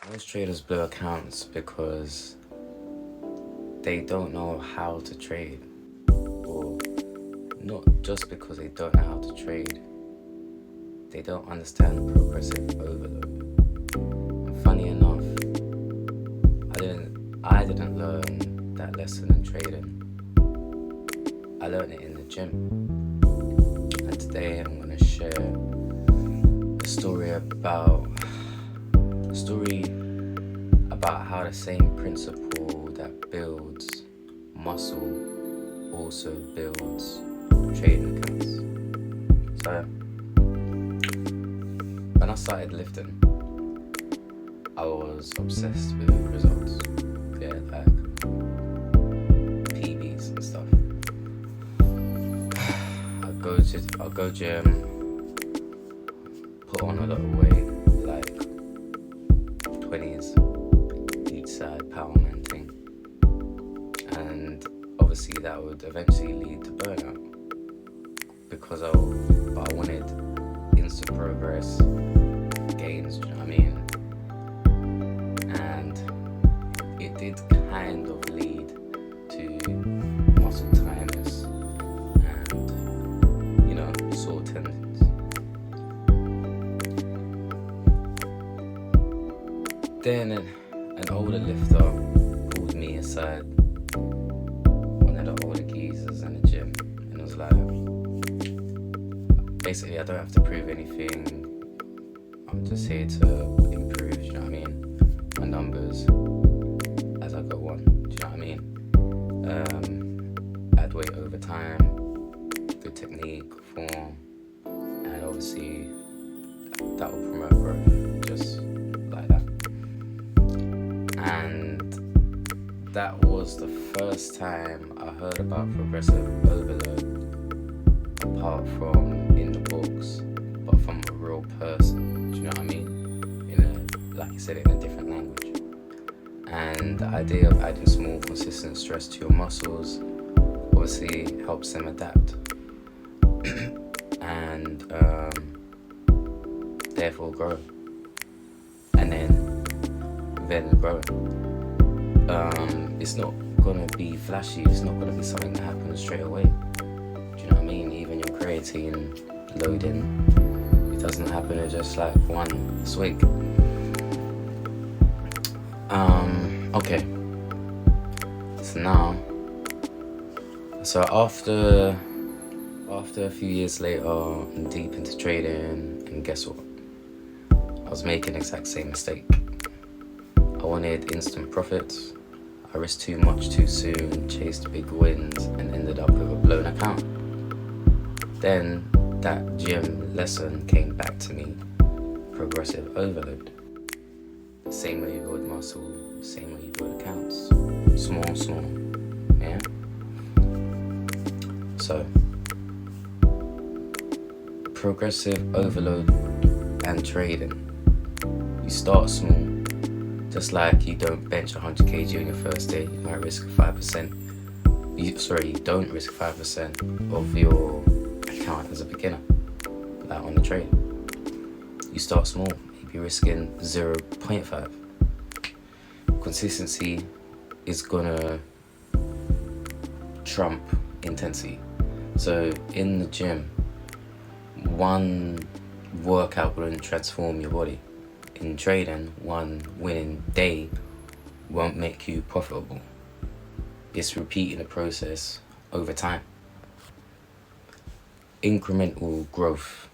Most traders blow accounts because they don't know how to trade, or not just because they don't know how to trade, they don't understand progressive overload. And funny enough, I didn't learn that lesson in trading. I learned it in the gym. And today I'm going to share a story about how the same principle that builds muscle also builds trading accounts. So when I started lifting, I was obsessed with results. Yeah, like PBs and stuff. I'll go gym, put on a lot of weight, like 20s each side, power man thing. And obviously that would eventually lead to burnout because I wanted instant progress, gains, do you know what I mean? And it did kind of lead to muscle tiredness and, sore tendons. Then an older lifter pulled me aside, one of the older geezers in the gym, and was like, basically I don't have to prove anything, I'm just here to improve, you know what I mean, my numbers as I go on, do you know what I mean? Add weight over time, good technique, form, and obviously that will promote growth, just like that. And that was the first time I heard about progressive overload, apart from in the books, but from a real person, do you know what I mean? Like you said, in a different language. And the idea of adding small, consistent stress to your muscles obviously helps them adapt and therefore grow, and then grow. It's not gonna be flashy, it's not gonna be something that happens straight away. Do you know what I mean? Even your creatine loading, it doesn't happen in just like one swig. Okay. So after a few years later, I'm deep into trading, and guess what? I was making the exact same mistake. I wanted instant profits. I risked too much too soon, chased big wins, and ended up with a blown account. Then that gym lesson came back to me. Progressive overload. Same way you build muscle, same way you build accounts. Small, yeah? So, progressive overload and trading. You start small. Just like you don't bench 100 kg on your first day, you might risk 5%. You don't risk 5% of your account as a beginner, like on the trade. You start small, maybe risking 0.5. Consistency is gonna trump intensity. So in the gym, one workout wouldn't transform your body. In trading, one winning day won't make you profitable. It's repeating the process over time. Incremental growth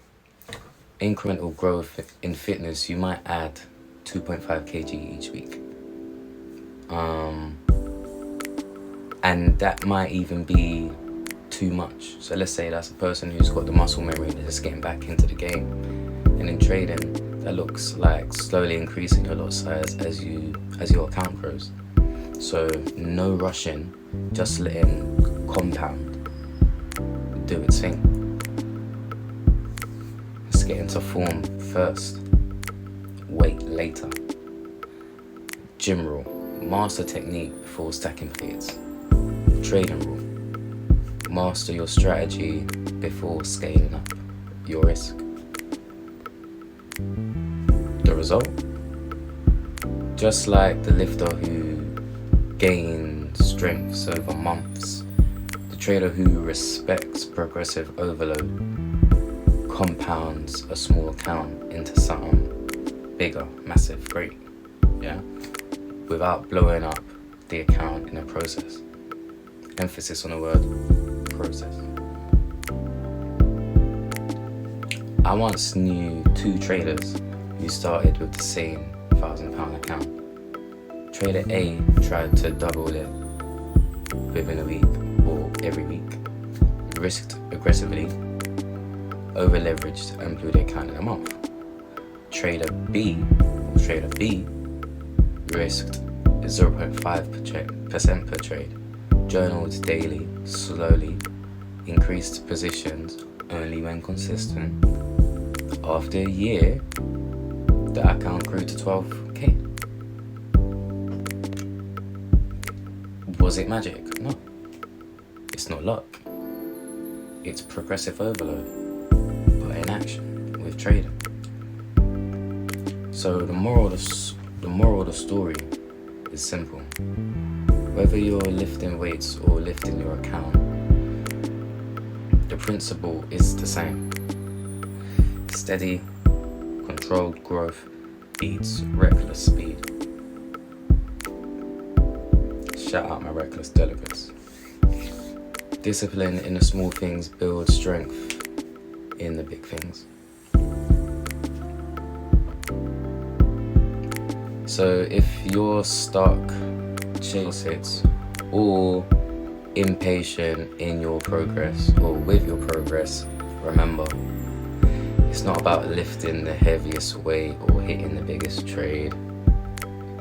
in fitness, you might add 2.5 kg each week. And that might even be too much. So let's say that's a person who's got the muscle memory and they're just getting back into the game. And in trading, that looks like slowly increasing your lot size as your account grows. So no rushing, just letting compound do its thing. Let's get into form first, weight later. Gym rule: master technique before stacking plates. Trading rule: master your strategy before scaling up your risk. The result? Just like the lifter who gains strengths over months, the trader who respects progressive overload compounds a small account into something bigger, massive, great, yeah, without blowing up the account in the process. Emphasis on the word process. I once knew 2 traders who started with the same £1,000 account. Trader A tried to double it within a week or every week, risked aggressively, over leveraged and blew the account in a month. Trader B risked 0.5% per trade, journaled daily, slowly, increased positions only when consistent. After a year, the account grew to 12k. Was it magic? No. It's not luck. It's progressive overload, but in action with trading. So the moral of the story is simple. Whether you're lifting weights or lifting your account, the principle is the same. Steady, controlled growth beats reckless speed. Shout out my reckless delegates. Discipline in the small things builds strength in the big things. So if you're stuck, chase it, or impatient in your progress or with your progress, remember, it's not about lifting the heaviest weight or hitting the biggest trade.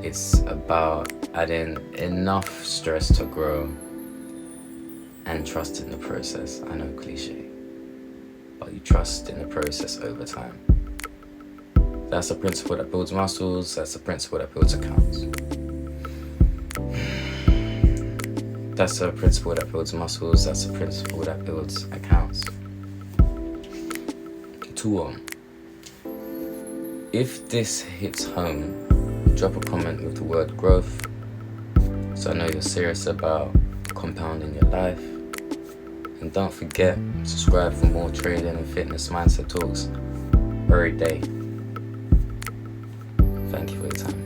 It's about adding enough stress to grow and trust in the process. I know, cliche, but you trust in the process over time. That's a principle that builds muscles. That's a principle that builds accounts. That's a principle that builds muscles. That's a principle that builds accounts. 2 on. If this hits home, drop a comment with the word growth, so I know you're serious about compounding your life. And don't forget, subscribe for more trading and fitness mindset talks every day. Thank you for your time.